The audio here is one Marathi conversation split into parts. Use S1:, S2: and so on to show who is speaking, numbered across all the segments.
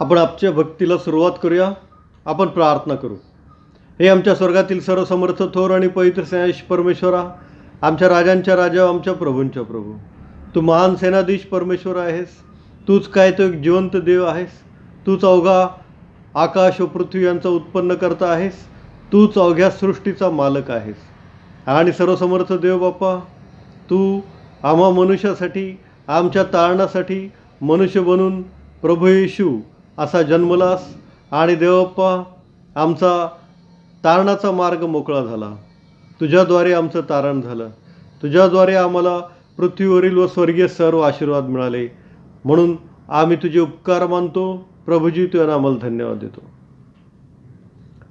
S1: आपण आजच्या भक्तीला सुरुवात करूया. आपण प्रार्थना करू. हे आमच्या स्वर्गातील सर्व समर्थ थोर आणि पवित्र सेनाधीश परमेश्वरा, आमच्या राजांच्या राजा, आमच्या प्रभूंच्या प्रभू, तू महान सेनाधीश परमेश्वर आहेस. तूच काय तो एक जिवंत देव आहेस. तूच अवघा आकाश व पृथ्वी यांचा उत्पन्न करता आहेस. तूच अवघ्या सृष्टीचा मालक आहेस. आणि सर्व समर्थ देव बाप्पा, तू आम्हा मनुष्यासाठी, आमच्या तारणासाठी मनुष्य बनून प्रभू येशू असा जन्मलास. आणि देवप्पा, आमचा तारणाचा मार्ग मोकळा झाला. तुझ्याद्वारे आमचं तारण झालं. तुझ्याद्वारे आम्हाला पृथ्वीवरील व स्वर्गीय सर्व आशीर्वाद मिळाले. म्हणून आम्ही तुझे उपकार मानतो. प्रभूजी, तुझ्या आम्हाला धन्यवाद देतो.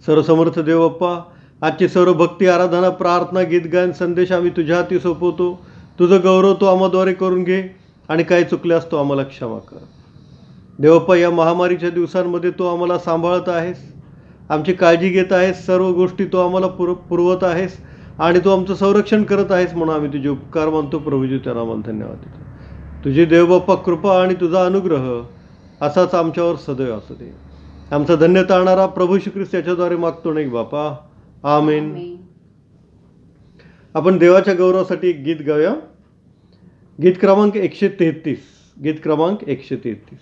S1: सर्व समर्थ देवप्पा, आजची सर्व भक्ती, आराधना, प्रार्थना, गीत, गायन, संदेश आम्ही तुझ्या हाती सोपवतो. तुझं गौरव तो आम्हाद्वारे करून घे आणि काही चुकल्यास तो आम्हाला क्षमा कर. देवप्पा, या महामारीच्या दिवसांमध्ये तो आम्हाला सांभाळत आहेस, आमची काळजी घेत आहेस, सर्व गोष्टी तो आम्हाला पुरवत आहेस आणि तो आमचं संरक्षण करत आहेस. म्हणून आम्ही तुझे उपकार मानतो. प्रभूजी, त्यांना आम्हाला धन्यवाद देतो. तुझी देवबाप्पा कृपा आणि तुझा अनुग्रह असाच आमच्यावर सदैव असू दे. आमचा धन्य तारणारा प्रभू श्री ख्रिस्त याच्याद्वारे मागतो नाही बापा. आमेन. आपण देवाच्या गौरवासाठी एक गीत गाऊया. गीत क्रमांक 133. गीत क्रमांक 133.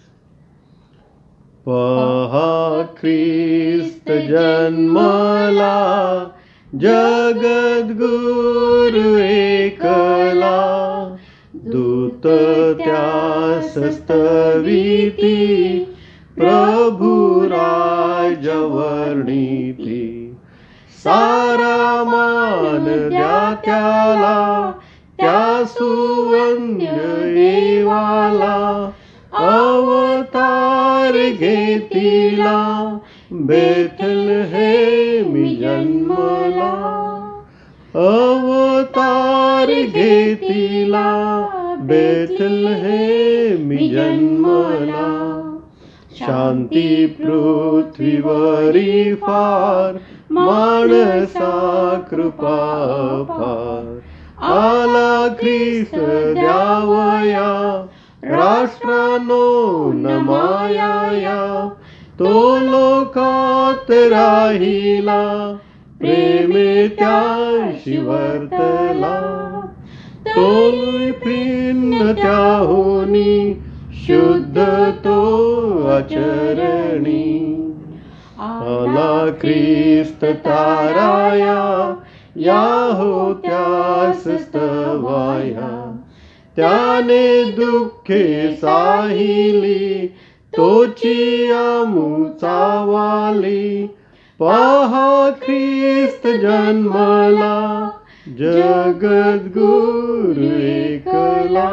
S1: पहा ख्रिस्त जन्मला, जगद्गुरु एकला, दूत त्यास स्तविती, प्रभु राजवर्णिती. सारा मान द्या त्याला, त्या सुवंद्य देवाला, अवतार घेतिला, बेथलेहेमी जन्मला. अवतार घेतिला, बेथलेहेमी जन्मला. शांती पृथ्वीवरी फार, माणसा कृपा फार. आला ख्रिस्त द्यावया, राष्ट्रानो नमाया. तो लोकात राहिला, प्रेमे त्याशी वर्तला. तो भिन्न त्याहुनी, शुद्ध तो आचरणी. आला ख्रिस्त ताराया, या होत्यास स्तवाया. त्याने दुःखे साहिली, तोची आमुचावाली. पहा ख्रिस्त जन्मला, जगद्गुरु एकला,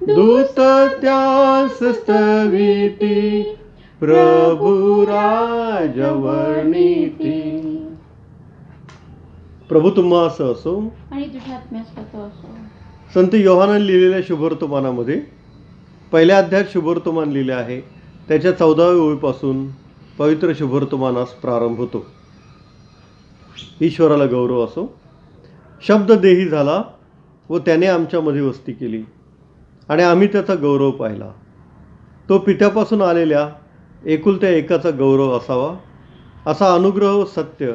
S1: दूत त्यास स्तविती, प्रभु राजवर्णिती. प्रभू तुम्हा असं असो
S2: आणि तुझ्या आत्म्यात असो.
S1: संत योहानाने लिहिलेल्या शुभवर्तमानामध्ये पहिल्या अध्यायात शुभवर्तमान लिहिले आहे. त्याच्या 14व्या ओळीपासून पवित्र शुभवर्तमानास प्रारंभ होतो. ईश्वराला गौरव असो. शब्द देही झाला व त्याने आमच्यामध्ये वस्ती केली आणि आम्ही त्याचा गौरव पाहिला. तो पित्यापासून आलेल्या एकुलत्या एकाचा गौरव असावा, असा अनुग्रह व सत्य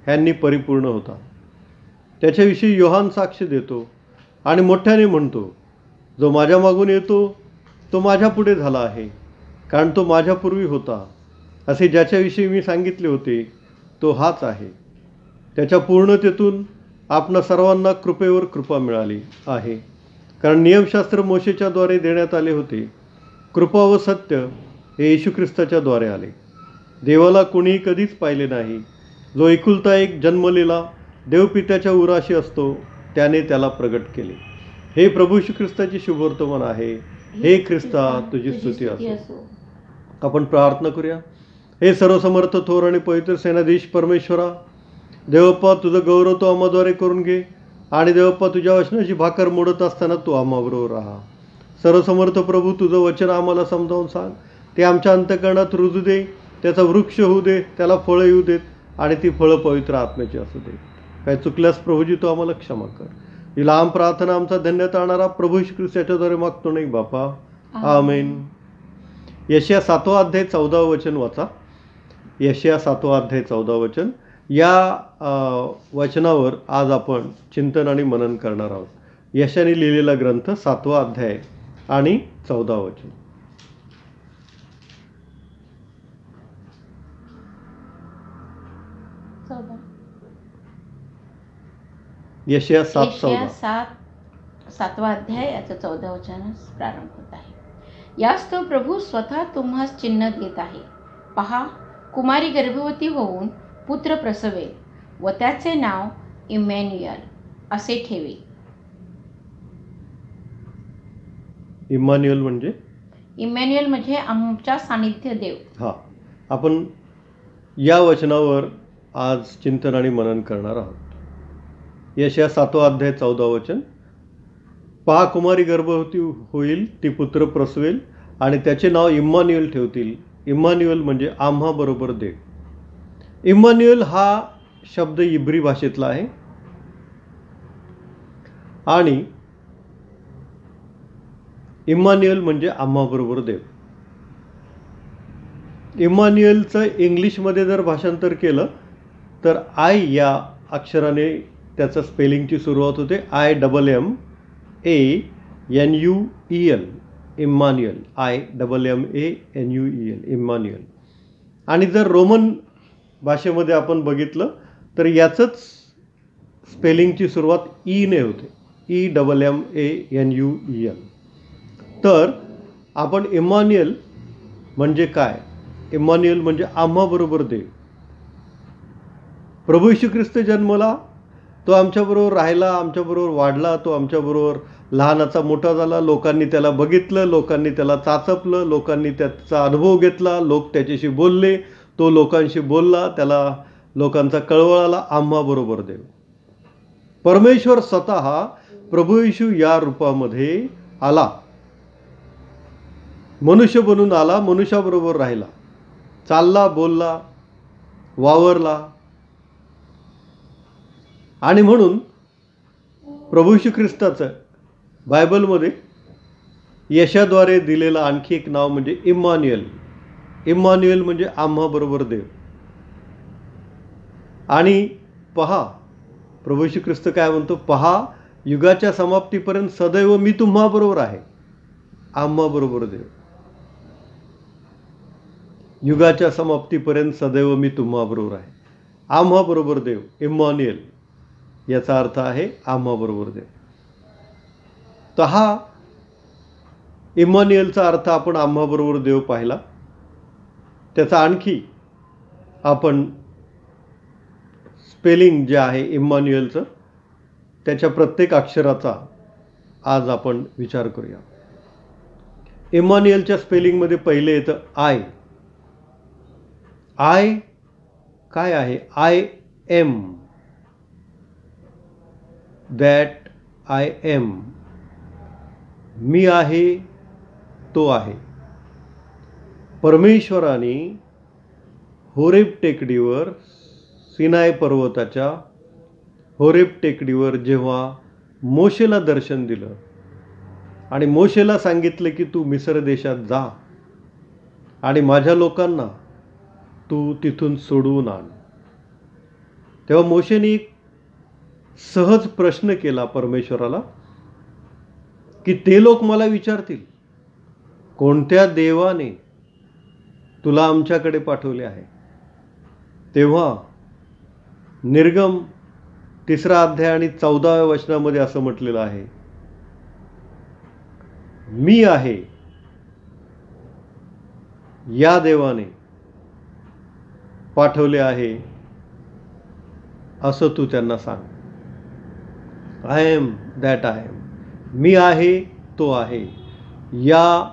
S1: ह्यांनी परिपूर्ण होता. त्याच्याविषयी योहान साक्ष देतो आणि मोठ्याने म्हणतो, जो माझ्या मागून येतो तो माझ्या पुढे झाला आहे, कारण तो माझ्यापूर्वी होता. असे ज्याच्याविषयी मी सांगितले होते तो हाच आहे. त्याच्या पूर्णतेतून आपणा सर्वांना कृपेवर कृपा मिळाली आहे. कारण नियमशास्त्र मोशेच्याद्वारे देण्यात आले होते, कृपा व सत्य हे येशू ख्रिस्ताच्या द्वारे आले. देवाला कोणीही कधीच पाहिले नाही. जो एकुलता एक जन्मलेला देवपित्याच्या उराशी असतो, त्याने त्याला प्रगट केले. हे प्रभू येशू ख्रिस्ताची शुभवर्तमान आहे. हे ख्रिस्ता, तुझी स्तुती असो. आपण प्रार्थना करूया. हे सर्व समर्थ थोर आणि पवित्र सेनाधीश परमेश्वरा, देवप्पा, तुझं गौरव तो आम्हाद्वारे करून घे. आणि देवप्पा, तुझ्या वचनाची भाकर मोडत असताना तू आम्हाबरोबर राहा. सर्व समर्थ प्रभू, तुझं वचन आम्हाला समजावून सांग. ते आमच्या अंतःकरणात रुजू दे. त्याचा वृक्ष होऊ दे, त्याला फळं येऊ देत आणि ती फळं पवित्र आत्म्याची असू दे. काही चुकल्यास प्रभूजी तू आम्हाला क्षमा कर. ही लांब प्रार्थना आमचा धन्य तारणारा प्रभू श्री ख्रिस्त याच्याद्वारे मागतो नाही बापा. आमेन. यशया 7वा अध्याय 14व वचन वाचा. यशया 7वा अध्याय 14व वचन. या वचनावर आज आपण चिंतन आणि मनन करणार आहोत. यशाने लिहिलेला ग्रंथ 7वा अध्याय आणि 14व वचन. यशया 7:14.
S2: 7वा अध्याय याचं 14 वचनास प्रारंभ होत आहे. यास्तव प्रभू स्वतः तुम्हास चिन्ह देत आहे. पहा, कुमारी गर्भवती होऊन पुत्र प्रसवेल व त्याचे नाव इमॅन्युअल असे ठेवेल.
S1: इमॅन्युअल म्हणजे?
S2: इमॅन्युअल म्हणजे आमच्या सानिध्य देव.
S1: हा, आपण या वचनावर आज चिंतन आणि मनन करणार आहोत. यशया 7वा अध्याय 14व वचन. पहा, कुमारी गर्भवती होईल, ती पुत्र प्रसवेल आणि त्याचे नाव इम्मान्युएल ठेवतील. इम्मान्युएल म्हणजे आम्हा बरोबर देव. इम्मान्युएल हा शब्द इब्री भाषेतला आहे आणि इम्मान्युएल म्हणजे आम्हा बरोबर देव. इम्मान्युएलचं इंग्लिशमध्ये जर भाषांतर केलं तर आय या अक्षराने त्याचं स्पेलिंगची सुरुवात होते. IMMANUEL, इम्मान्युएल. IMMANUEL, इम्मान्युएल. आणि जर रोमन भाषेमध्ये आपण बघितलं तर याचंच स्पेलिंगची सुरुवात ईने होते. EMMANUEL. तर आपण इम्मान्युएल म्हणजे काय? इम्मान्युएल म्हणजे आम्हा बरोबर देव. प्रभू येशू ख्रिस्त जन्मला, तो आमच्याबरोबर राहिला, आमच्याबरोबर वाढला, तो आमच्याबरोबर लहानाचा मोठा झाला. लोकांनी त्याला बघितलं, लोकांनी त्याला चाचपलं, लोकांनी त्याचा अनुभव घेतला, लोक त्याच्याशी बोलले, तो लोकांशी बोलला, त्याला लोकांचा कळवळ आला. आम्हा बरोबर देव. परमेश्वर स्वतः प्रभू येशू या रूपामध्ये आला, मनुष्य बनून आला, मनुष्याबरोबर राहिला, चालला, बोलला, वावरला. आणि म्हणून प्रभू येशू ख्रिस्ताचं बायबलमध्ये यशाद्वारे दिलेलं आणखी एक नाव म्हणजे इम्मान्युएल. इम्मान्युएल म्हणजे आम्हा बरोबर देव. आणि पहा, प्रभू येशू ख्रिस्त काय म्हणतो? पहा, युगाच्या समाप्तीपर्यंत सदैव मी तुम्हा बरोबर आहे. आम्हा बरोबर देव. युगाच्या समाप्तीपर्यंत सदैव मी तुम्हा बरोबर आहे. आम्हा बरोबर देव, इम्मान्युएल, याचा अर्थ आहे आम्हा बरोबर देव. तर हा इम्मान्युएलचा अर्थ आपण आम्हा बरोबर देव पाहिला. त्याचा आणखी आपण स्पेलिंग जे आहे इम्मान्युएलचं, त्याच्या प्रत्येक अक्षराचा आज आपण विचार करूया. इम्मान्युएलच्या स्पेलिंगमध्ये पहिले येतं आय. आय काय आहे? I am, that I am. मी आहे, तो आहे. परमेश्वराने होरेब टेकडीवर, सिनाय पर्वताच्या होरेब टेकडीवर जेव्हा मोशेला दर्शन दिलं आणि मोशेला सांगितलं की तू मिस्र देशात जा आणि माझ्या लोकांना तू तिथून सोडवून आण, तेव्हा मोशेने एक सहज प्रश्न केला परमेश्वराला की ते लोक मला विचारतील, कोणत्या देवाने तुला आमच्याकडे पाठवले आहे? तेव्हा निर्गम 3रा अध्याय आणि 14व्या वचनामध्ये असं म्हटलेलं आहे, मी आहे या देवाने पाठवले आहे असं तू त्यांना सांग. I am that I am. मी आहे, तो आहे. या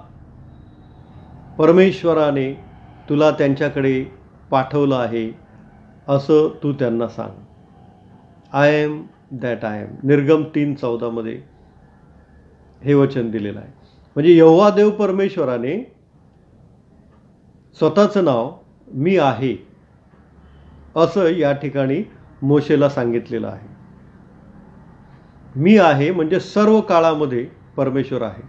S1: परमेश्वराने तुला त्यांच्याकडे पाठवलं आहे असं तू त्यांना सांग. I am that I am. निर्गम 3:14 मध्ये हे वचन दिलेलं आहे. म्हणजे यहोवा देव परमेश्वराने स्वतःचं नाव मी आहे असं या ठिकाणी मोशेला सांगितलेलं आहे. मी आहे म्हणजे सर्व काळामध्ये परमेश्वर आहे.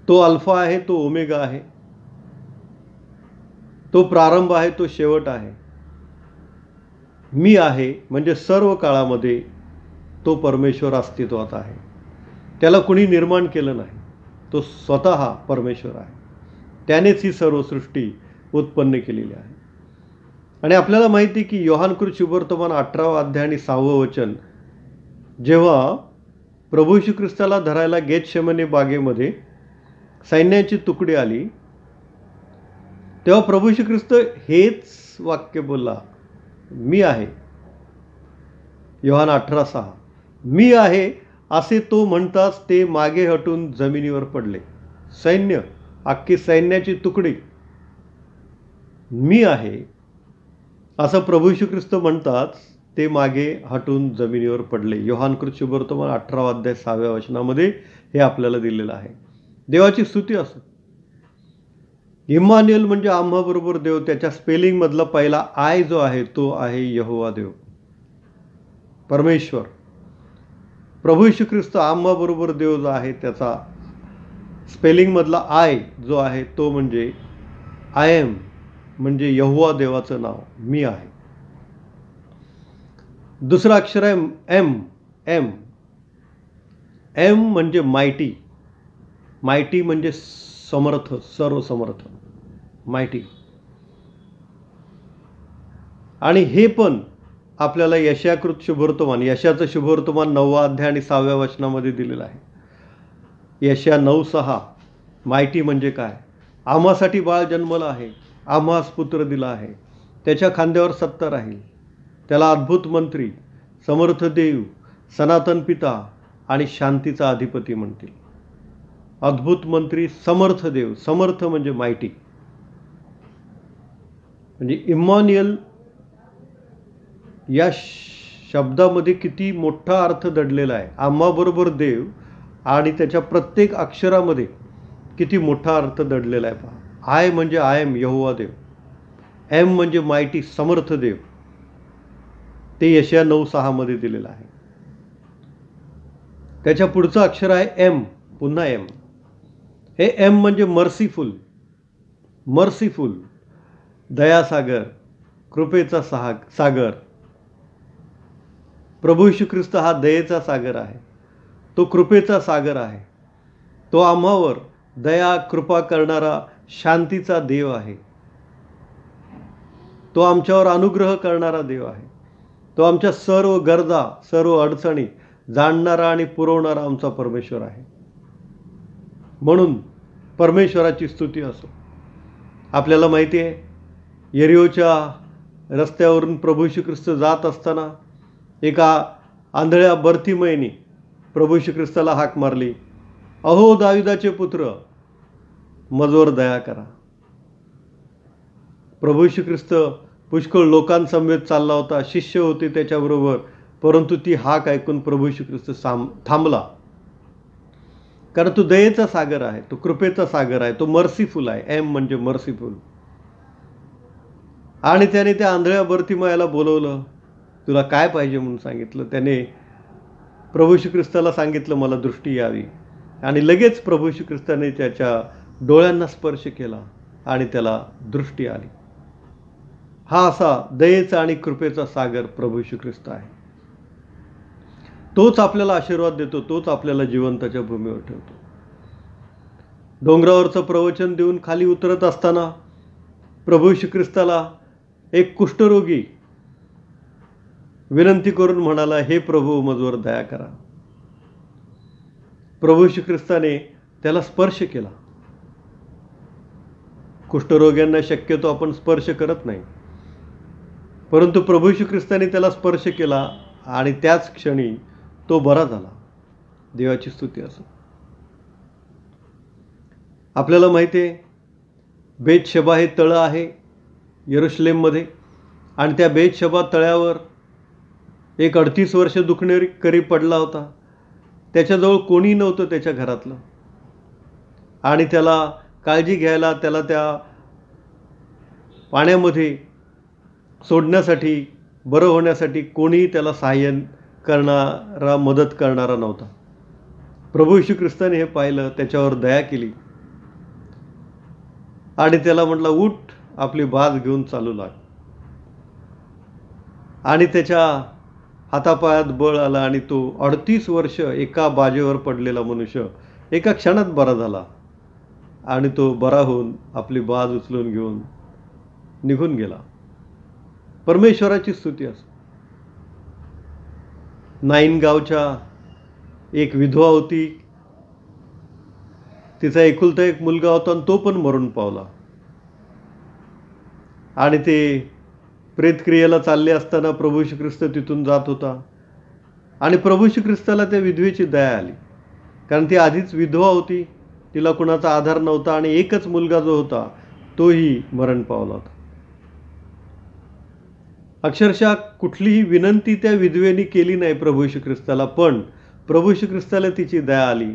S1: तो अल्फा आहे, तो ओमेगा आहे, तो प्रारंभ आहे, तो शेवट आहे. मी आहे म्हणजे सर्व काळामध्ये तो परमेश्वर अस्तित्वात आहे. त्याला कुणी निर्माण केलं नाही, तो स्वतः परमेश्वर आहे. त्यानेच ही सर्व सृष्टी उत्पन्न केलेली आहे. आणि आपल्याला माहिती की योहानकृत शुभवर्तमान 18वा अध्याय आणि 6वं वचन, जेव्हा प्रभू येशू ख्रिस्ताला धरायला गेतशेमने बागेमध्ये सैन्याची तुकडी आली, तेव्हा प्रभू येशू ख्रिस्त हेच वाक्य बोलला, मी आहे. योहान 18:6, मी आहे असे तो म्हणताच ते मागे हटून जमिनीवर पडले. सैन्य, अख्खी सैन्याची तुकडी, मी आहे असं प्रभू येशू ख्रिस्त म्हणताच ते मागे हटून जमिनीवर पडले. योहानकृत शुभवर्तमान 18वा अध्याय 6व्या वचनामध्ये हे आपल्याला दिलेलं आहे. देवाची स्तुती असो. इम्मान्युएल म्हणजे आम्हाबरोबर देव. त्याच्या स्पेलिंगमधला पहिला आय जो आहे तो आहे यहोवा देव, परमेश्वर. प्रभू येशू ख्रिस्त आम्हाबरोबर देव जो आहे त्याचा स्पेलिंगमधला आय जो आहे तो म्हणजे आय एम, म्हणजे यहोवा देवाचं नाव, मी आहे. दुसरं अक्षर आहे एम. एम एम म्हणजे मायटी. मायटी म्हणजे समर्थ, सर्व समर्थ, मायटी. आणि हे पण आपल्याला यशाकृत शुभवर्तमान, यशाचं शुभवर्तमान 9वा अध्याय आणि 6व्या वचनामध्ये दिलेलं आहे. यशा 9:6, मायटी म्हणजे काय? आम्हासाठी बाळ जन्मलं आहे, आम्हास पुत्र दिला आहे, त्याच्या खांद्यावर सत्ता राहील, त्याला अद्भुत मंत्री, समर्थ देव, सनातन पिता आणि शांतीचा अधिपती म्हणतील. अद्भुत मंत्री, समर्थ देव. समर्थ म्हणजे मायटी. म्हणजे इम्मान्युएल या शब्दामध्ये किती मोठा अर्थ दडलेला आहे. आम्हाबरोबर देव आणि त्याच्या प्रत्येक अक्षरामध्ये किती मोठा अर्थ दडलेला आहे पहा. आय म्हणजे आय एम, यहोवा देव. एम म्हणजे मायटी, समर्थ देव. ते यशया 9:6 मध्ये दिलेलं आहे. त्याच्या पुढचं अक्षर आहे एम, पुन्हा एम. हे एम म्हणजे मर्सीफुल. मर्सीफुल, दयासागर, कृपेचा सागर. प्रभू येशू ख्रिस्त हा दयेचा सागर आहे, तो कृपेचा सागर आहे. तो आम्हावर दया कृपा करणारा शांतीचा देव आहे. तो आमच्यावर अनुग्रह करणारा देव आहे. तो आमच्या सर्व गरजा, सर्व अडचणी जाणणारा आणि पुरवणारा आमचा परमेश्वर आहे. म्हणून परमेश्वराची स्तुती असो. आपल्याला माहिती आहे, यरीहोच्या रस्त्यावरून प्रभू येशू ख्रिस्त जात असताना एका आंधळ्या बर्तिमयनी प्रभू येशू ख्रिस्ताला हाक मारली, अहो दाविदाचे पुत्र, मजवर दया करा. प्रभू येशू ख्रिस्त पुष्कळ लोकांसमवेत चालला होता, शिष्य होते त्याच्याबरोबर, परंतु ती हाक ऐकून प्रभू येशू ख्रिस्त थांबला. कारण तो दयेचा सागर आहे, तो कृपेचा सागर आहे, तो मर्सीफुल आहे. एम म्हणजे मर्सीफुल. आणि त्याने त्या आंधळ्या बर्तिमयाला बोलवलं, तुला काय पाहिजे म्हणून सांगितलं. त्याने प्रभू येशू ख्रिस्ताला सांगितलं, मला दृष्टी यावी. आणि लगेच प्रभू येशू ख्रिस्ताने त्याच्या डोळ्यांना स्पर्श केला आणि त्याला दृष्टी आली. हा असा दयेचा आणि कृपेचा सागर प्रभू येशू ख्रिस्त आहे. तोच आपल्याला आशीर्वाद देतो, तोच आपल्याला जिवंताच्या भूमीवर ठेवतो. डोंगरावरचं प्रवचन देऊन खाली उतरत असताना प्रभू येशू ख्रिस्ताला एक कुष्ठरोगी विनंती करून म्हणाला, हे प्रभू, मजवर दया करा. प्रभू येशू ख्रिस्ताने त्याला स्पर्श केला. कुष्ठरोग्यांना शक्यतो आपण स्पर्श करत नाही, परंतु प्रभू येशू ख्रिस्ताने त्याला स्पर्श केला आणि त्याच क्षणी तो बरा झाला. देवाची स्तुती असो. आपल्याला माहिती आहे, बेतशेबा हे तळं आहे यरूशलेममध्ये, आणि त्या बेतशेबा तळ्यावर एक 38 वर्ष दुखणेकरी पडला होता. त्याच्याजवळ कोणी नव्हतं त्याच्या घरातलं, आणि त्याला काळजी घ्यायला, त्याला त्या पाण्यामध्ये सोडण्यासाठी, बरं होण्यासाठी कोणीही त्याला सहाय्य करणारा, मदत करणारा नव्हता. प्रभू येशू ख्रिस्ताने हे पाहिलं, त्याच्यावर दया केली आणि त्याला म्हटलं, उठ, आपली बाज घेऊन चालू लाग. आणि त्याच्या हातापायात बळ आलं आणि तो 38 वर्ष एका बाजेवर पडलेला मनुष्य एका क्षणात बरा झाला. आणि तो बरा होऊन आपली बाज उचलून घेऊन निघून गेला. परमेश्वराची स्तुती असो. नाईन गावच्या एक विधवा होती. तिचा एकुलता एक मुलगा होता आणि तो पण मरून पावला. आणि ते प्रेतक्रियेला चालले असताना प्रभू श्री ख्रिस्त तिथून जात होता. आणि प्रभू श्री ख्रिस्ताला त्या विधवेची दया आली, कारण ती आधीच विधवा होती, तिला कुणाचा आधार नव्हता आणि एकच मुलगा जो होता तोही मरण पावला होता. अक्षरशः कुठलीही विनंती त्या विधवेने केली नाही प्रभू श्री ख्रिस्ताला, पण प्रभू श्री ख्रिस्ताला तिची दया आली,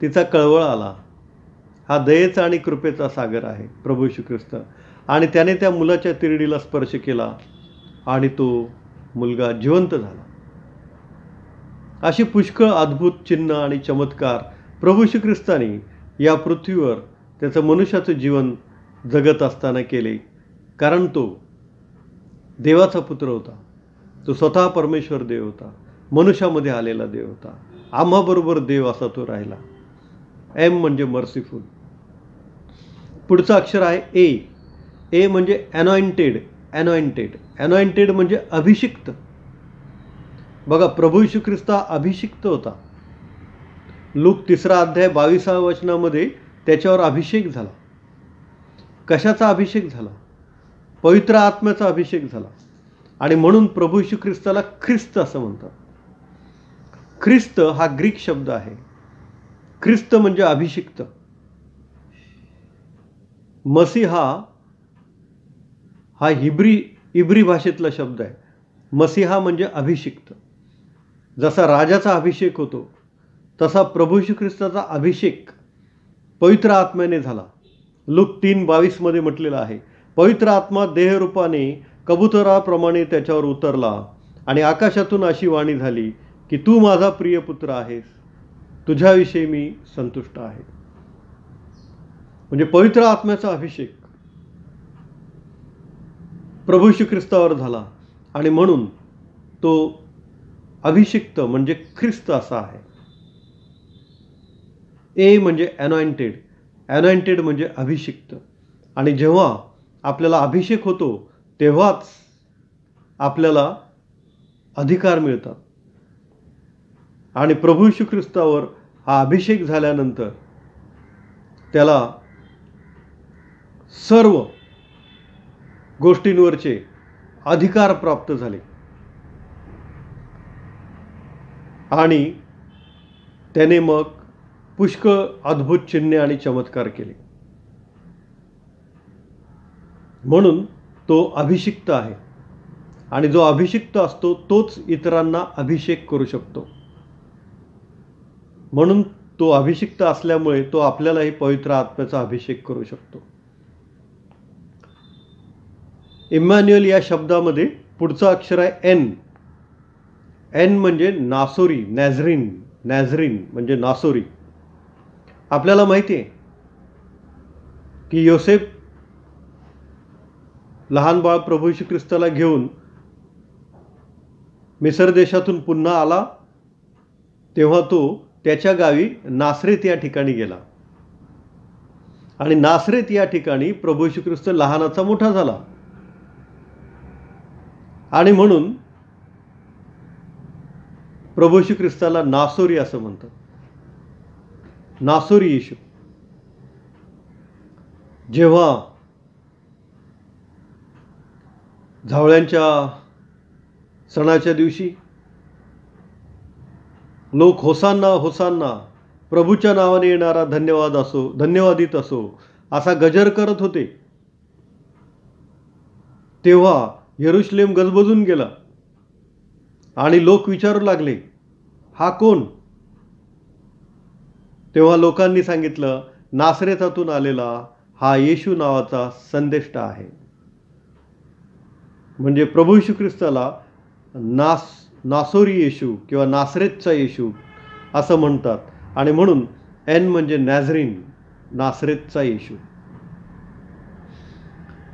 S1: तिचा कळवळ आला. हा दयेचा आणि कृपेचा सागर आहे प्रभू श्री ख्रिस्त. आणि त्याने त्या मुलाच्या तिरडीला स्पर्श केला आणि तो मुलगा जिवंत झाला. अशी पुष्कळ अद्भुत चिन्ह आणि चमत्कार प्रभू श्री ख्रिस्ताने या पृथ्वीवर त्याचं मनुष्याचं जीवन जगत असताना केले, कारण तो देवाचा पुत्र होता. तो स्वतः परमेश्वर देव होता, मनुष्यामध्ये आलेला देव होता, आम्हाबरोबर देव असा तो राहिला. एम म्हणजे मर्सीफुल. पुढचं अक्षर आहे ए. ए म्हणजे अनॉइंटेड. अनॉइंटेड अनॉइंटेड म्हणजे अभिषिक्त. बघा, प्रभू येशू ख्रिस्त अभिषिक्त होता. लूक 3 अध्याय 22 वचनामध्ये त्याच्यावर अभिषेक झाला. कशाचा अभिषेक झाला? पवित्र आत्म्याचा अभिषेक झाला. आणि म्हणून प्रभू येशू ख्रिस्ताला ख्रिस्त असं म्हणतात. ख्रिस्त हा ग्रीक शब्द आहे. ख्रिस्त म्हणजे अभिषिक्त. मसीहा हा इब्री भाषेतला शब्द आहे. मसीहा म्हणजे अभिषिक्त. जसा राजाचा अभिषेक होतो तसा प्रभू येशू ख्रिस्ताचा अभिषेक पवित्र आत्म्याने झाला. लूक 3:22 मध्ये म्हटलेलं आहे, पवित्र आत्मा देहरूपाने कबुतराप्रमाणे त्याच्यावर उतरला आणि आकाशातून अशी वाणी झाली की तू माझा प्रिय पुत्र आहेस, तुझ्याविषयी मी संतुष्ट आहे. म्हणजे पवित्र आत्म्याचा अभिषेक प्रभू येशू ख्रिस्तावर झाला आणि म्हणून तो अभिषिक्त म्हणजे ख्रिस्त असा आहे. ए म्हणजे अनॉइंटेड. अनॉइंटेड म्हणजे अभिषिक्त. आणि जेव्हा आपल्याला अभिषेक होतो तेव्हाच आपल्याला अधिकार मिळतात. आणि प्रभू येशू ख्रिस्तावर हा अभिषेक झाल्यानंतर त्याला सर्व गोष्टींवरचे अधिकार प्राप्त झाले आणि त्याने मग पुष्कळ अद्भुत चिन्हे आणि चमत्कार केले. म्हणून तो अभिषिक्त आहे. आणि जो अभिषिक्त असतो तोच इतरांना अभिषेक करू शकतो. म्हणून तो अभिषिक्त असल्यामुळे तो आपल्यालाही पवित्र आत्म्याचा अभिषेक करू शकतो. इम्मॅन्युअल या शब्दामध्ये पुढचं अक्षर आहे एन. एन म्हणजे नासोरी. नॅझरीन. नॅझरीन म्हणजे नासोरी. आपल्याला माहिती आहे की योसेफ लहान बाळ प्रभू येशू ख्रिस्ताला घेऊन मिसर देशातून पुन्हा आला तेव्हा तो त्याच्या गावी नासरेत या ठिकाणी गेला. आणि नासरेत या ठिकाणी प्रभू येशू ख्रिस्त लहानाचा मोठा झाला. आणि म्हणून प्रभू येशू ख्रिस्ताला नासोरी असं म्हणतात. नासोरी येशू. जेव्हा झावळ्यांच्या सणाच्या दिवशी लोक होसान्ना होसान्ना, प्रभूच्या नावाने येणारा धन्यवाद असो, धन्यवादित असो असा गजर करत होते, तेव्हा यरुशलेम गजबजून गेला आणि लोक विचारू लागले, हा कोण? तेव्हा लोकांनी सांगितलं, नासरेतातून आलेला हा येशू नावाचा संदेष्टा आहे. म्हणजे प्रभू येशू ख्रिस्ताला नासोरी येशू किंवा नासरेतचा येशू असं म्हणतात. आणि म्हणून एन म्हणजे नॅझरीन, नासरेतचा येशू.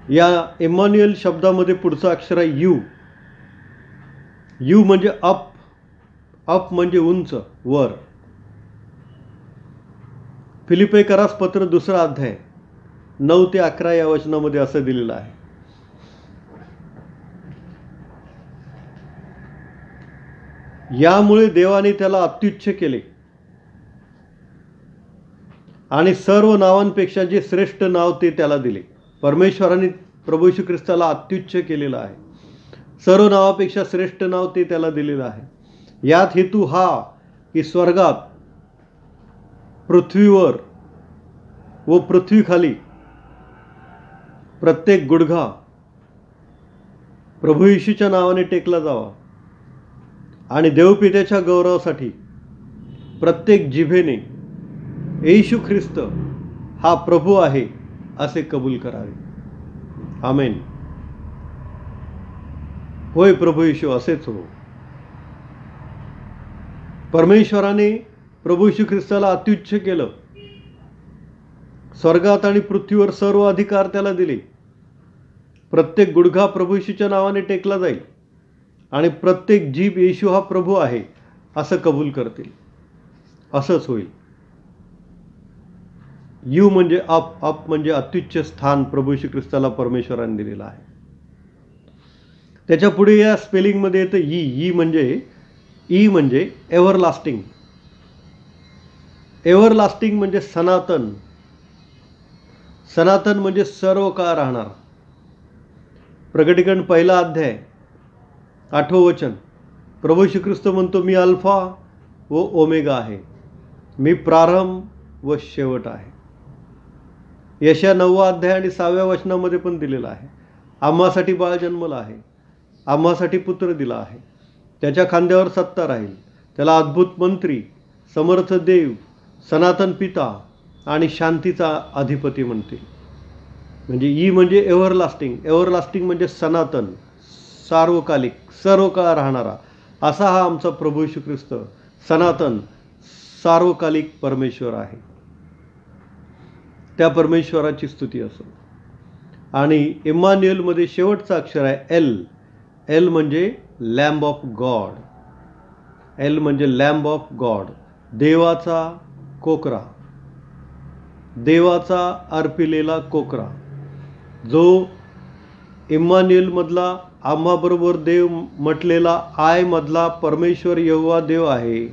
S1: या इमॅन्युएल शब्दामध्ये पुढचं अक्षर आहे यू. यू म्हणजे अप. अप म्हणजे उंच, वर. फिलिप्पीकरास पत्र 2 अध्याय 9 ते 11 या वचनामध्ये असं दिलेलं आहे. यामुळे देवाने त्याला अत्युच्च केले आणि सर्व नावांपेक्षा जे श्रेष्ठ नाव ते त्याला दिले. परमेश्वराने प्रभू येशू ख्रिस्ताला अत्युच्च केलेलं आहे. सर्व नावापेक्षा श्रेष्ठ नाव ते त्याला दिलेलं आहे. यात हेतू हा की स्वर्गात, पृथ्वीवर व पृथ्वीखाली प्रत्येक गुडघा प्रभू येशूच्या नावाने टेकला जावा आणि देवपित्याच्या गौरवासाठी प्रत्येक जिभेने येशू ख्रिस्त हा प्रभू आहे असे कबूल करावे. आमेन. होय प्रभू येशू, असेच हो. परमेश्वराने प्रभू येशू ख्रिस्ताला अत्युच्च केलं. स्वर्गात आणि पृथ्वीवर सर्व अधिकार त्याला दिले. प्रत्येक गुडघा प्रभू येशूच्या नावाने टेकला जाईल आणि प्रत्येक जीभ येशू हा प्रभू आहे असं कबूल करतील. असंच होईल. यू म्हणजे अप. अप म्हणजे अत्युच्च स्थान प्रभू येशू ख्रिस्ताला परमेश्वराने दिलेलं आहे. त्याच्या पुढे या स्पेलिंगमध्ये येतं ई. ई म्हणजे एव्हरलास्टिंग. एव्हरलास्टिंग म्हणजे सनातन. सनातन म्हणजे सर्व काळ राहणार. प्रकटीकरण 1 अध्याय 8 वचन प्रभू येशू ख्रिस्त म्हणतो, मी अल्फा व ओमेगा आहे, मी प्रारंभ व शेवट आहे. यशया 9 अध्याय आणि 6 वचनामध्ये पण दिलेलं आहे. आम्हासाठी बाळ जन्मला आहे, आम्हासाठी पुत्र दिला आहे, त्याच्या खांद्यावर सत्ता राहील, त्याला अद्भुत मंत्री, समर्थ देव, सनातन पिता आणि शांतीचा अधिपती म्हणतील. म्हणजे ई म्हणजे एव्हरलास्टिंग. एव्हरलास्टिंग म्हणजे सनातन, सार्वकालिक, सर्व काळ राहणारा असा हा आमचा प्रभू येशू ख्रिस्त सनातन सार्वकालिक परमेश्वर आहे. त्या परमेश्वराची स्तुती असो. आणि इमॅन्युएलमध्ये शेवटचं अक्षर आहे एल. एल म्हणजे लॅम्ब ऑफ गॉड. एल म्हणजे लॅम्ब ऑफ गॉड, देवाचा कोकरा, देवाचा अर्पिलेला कोकरा. जो इमॅन्युएलमधला आम्हाबरोबर देव म्हटलेला आय मधला परमेश्वर यहोवा देव आहे,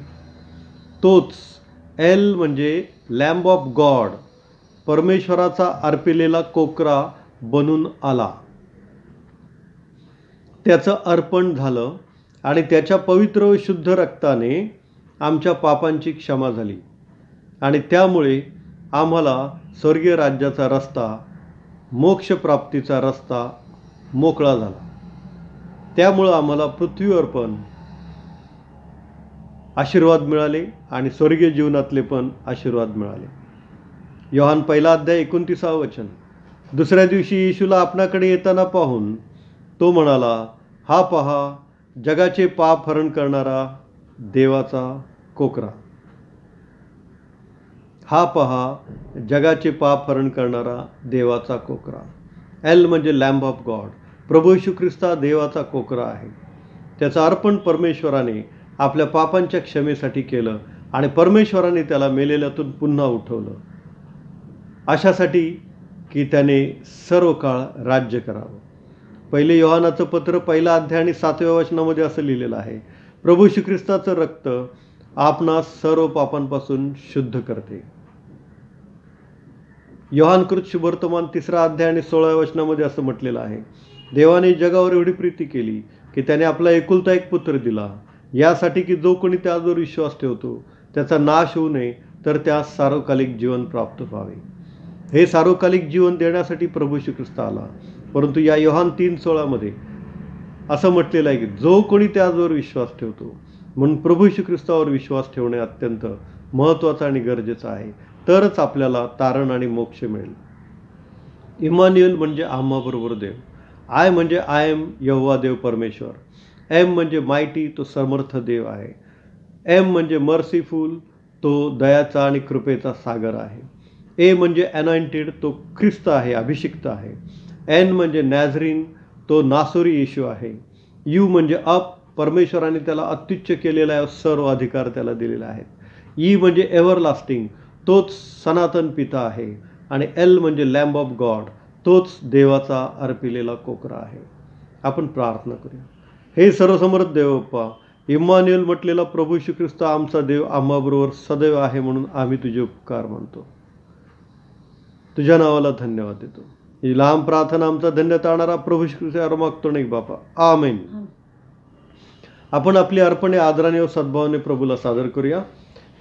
S1: तोच एल म्हणजे लॅम्ब ऑफ गॉड, परमेश्वराचा अर्पिलेला कोकरा बनून आला. त्याचं अर्पण झालं आणि त्याच्या पवित्र व शुद्ध रक्ताने आमच्या पापांची क्षमा झाली आणि त्यामुळे आम्हाला स्वर्गीय राज्याचा रस्ता, मोक्षप्राप्तीचा रस्ता मोकळा झाला. त्यामुळं आम्हाला पृथ्वीवर पण आशीर्वाद मिळाले आणि स्वर्गीय जीवनातले पण आशीर्वाद मिळाले. योहान 1 अध्याय 29 वचन. दुसऱ्या दिवशी येशूला आपणाकडे येताना पाहून तो म्हणाला, हा पहा जगाचे पाप हरण करणारा देवाचा कोकरा. हा पहा जगाचे पाप हरण करणारा देवाचा कोकरा. एल म्हणजे लॅम्ब ऑफ गॉड. प्रभू येशू ख्रिस्त देवाचा कोकरा आहे. त्याचं अर्पण परमेश्वराने आपल्या पापांच्या क्षमेसाठी केलं आणि परमेश्वराने त्याला मेलेल्यातून पुन्हा उठवलं, अशासाठी की त्याने सर्व काळ राज्य करावं. 1 योहानाचं पत्र 1 अध्याय आणि 7 वचनामध्ये असं लिहिलेलं आहे, प्रभू येशू ख्रिस्ताचं रक्त आपणास सर्व पापांपासून शुद्ध करते. योहानकृत शुभवर्तमान 3 अध्याय आणि 16 वचनामध्ये असं म्हटलेलं आहे, देवाने जगावर एवढी प्रीती केली की त्याने आपला एकुलता एक पुत्र दिला, यासाठी की जो कोणी त्यावर विश्वास ठेवतो त्याचा नाश होऊ नये, तर त्यास सार्वकालिक जीवन प्राप्त व्हावे. हे सार्वकालिक जीवन देण्यासाठी प्रभू येशू ख्रिस्त आला. परंतु या योहान 3:16 असं म्हटलेलं आहे की जो कोणी त्यावर विश्वास ठेवतो, म्हणून प्रभू येशू ख्रिस्तावर विश्वास ठेवणे अत्यंत महत्त्वाचं आणि गरजेचं आहे, तरच आपल्याला तारण आणि मोक्ष मिळेल. इमॅन्युएल म्हणजे आम्हाबरोबर देव. आय म्हणजे आय एम यहोवा देव परमेश्वर. एम म्हणजे मायटी, तो समर्थ देव आहे. एम म्हणजे मर्सीफुल, तो दयाचा आणि कृपेचा सागर आहे. ए म्हणजे अनॉइंटेड, तो ख्रिस्त आहे, अभिषिक्त आहे. एन म्हणजे नॅझरीन, तो नासोरी येशू आहे. यू म्हणजे अप, परमेश्वराने त्याला अत्युच्च केलेला आहे, सर्व अधिकार त्याला दिलेला आहे. ई म्हणजे एव्हरलास्टिंग, तोच सनातन पिता आहे. आणि एल म्हणजे लॅम्ब ऑफ गॉड, तोच देवाचा अर्पिलेला कोकरा आहे. आपण प्रार्थना करूया. हे सर्वसमर्थ देव बाप्पा, इम्मान्युएल म्हटलेला प्रभू श्री ख्रिस्त आमचा देव आम्हाबरोबर सदैव आहे, म्हणून आम्ही तुझे उपकार मानतो. तुझ्या नावाला धन्यवाद देतो. ही लहान प्रार्थना आमचा धन्य ताणणारा प्रभू श्री ख्रिस्त मागतो नाही बापा. आमेन. आपण आपली अर्पणे आदराने व सद्भावाने प्रभूला सादर करूया.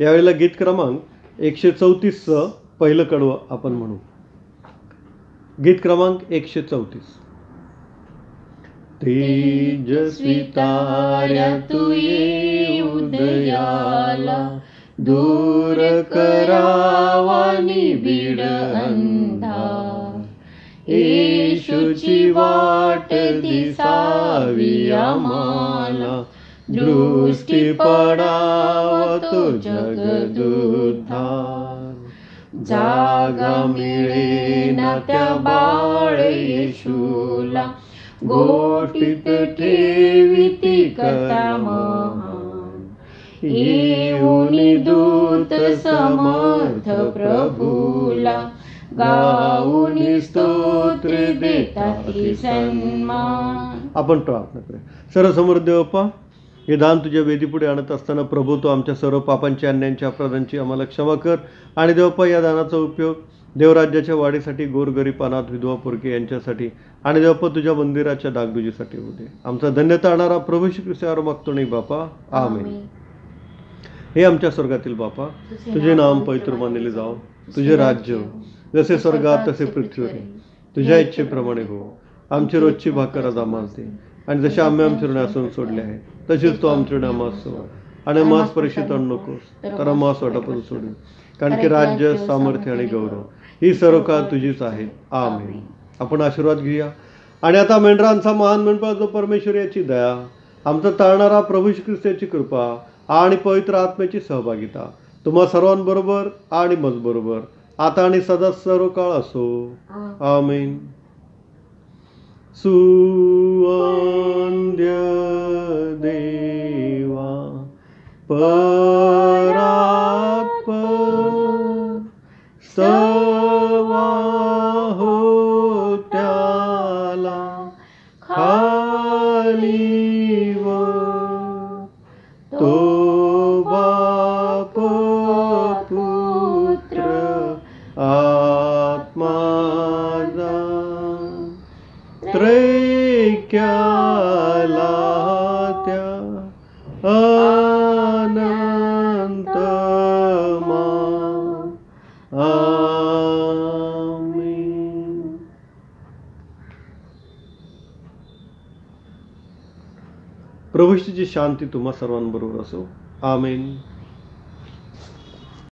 S1: यावेळेला गीत क्रमांक 134 पहिलं कडवं आपण म्हणू. गीत क्रमांक 134. तेजस्वी ताऱ्या तू ये उदयाला, दूर करावा निबिड अंधार. येशूची वाट दिसावी आम्हाला, दृष्टी पडावा तो जगदुद्धार. जागा मिळेना त्या बाळ येशूला, गोष्टीत ठेविती कथा महान. येऊनी दूत समर्थ प्रभूला, गाऊनी स्तोत्र देतात सन्मान. आपण प्रार्थना करूया. सर्वसमर्थ देव बाप्पा, हे दान तुझ्या वेदीपुढे आणत असताना प्रभू तो आमच्या सर्व पापांची, अन्यांची, अपराधांची आम्हाला क्षमा कर. आणि देवप्पा, या दानाचा उपयोग देवराज्याच्या वाढीसाठी, गोरगरीब, अनाथ, विधवा, पोरके यांच्यासाठी आणि देवप्पा तुझ्या मंदिराच्या डागडुजीसाठी होऊ दे. आमचा धन्यता आणणारा प्रभू श्री ख्रिस्तावर मागतो नाही बापा. आमेन. हे आमच्या स्वर्गातील बापा, तुझे नाम पवित्र मानले जाओ, तुझे राज्य जसे स्वर्गात तसे पृथ्वीवर, तुझ्या इच्छेप्रमाणे हो. आमची रोजची भाकर आज आम्हाला दे, आणि जसे आम्ही आमच्या ऋणासून सोडले आहे तसेच तो आमच्या ऋणामास सोड. आणि मास परीक्षित आणू नकोस, तर मास वाटापासून सोडून. कारण की राज्य, सामर्थ्य आणि गौरव ही सर्व काळ तुझीच आहे. आमेन. आपण आशीर्वाद घेऊया. आणि आता मेंढरांचा महान मेंढपाळ जो परमेश्वर याची दया, आमचा तारणारा प्रभू श्री ख्रिस्त याची कृपा आणि पवित्र आत्म्याची सहभागिता तुम्हा सर्वांबरोबर आणि मजबरोबर आता आणि सदा सर्व काळ असो. आमेन. सुवंद्य देवा परात्पर सवा हो त्याला खाली वर, तो बाप पुत्र आत्मा त्रैक्याला त्या अनंत मान. आमीन. प्रभूची शांती तुम्हा सर्वांबरोबर असो. आमेन.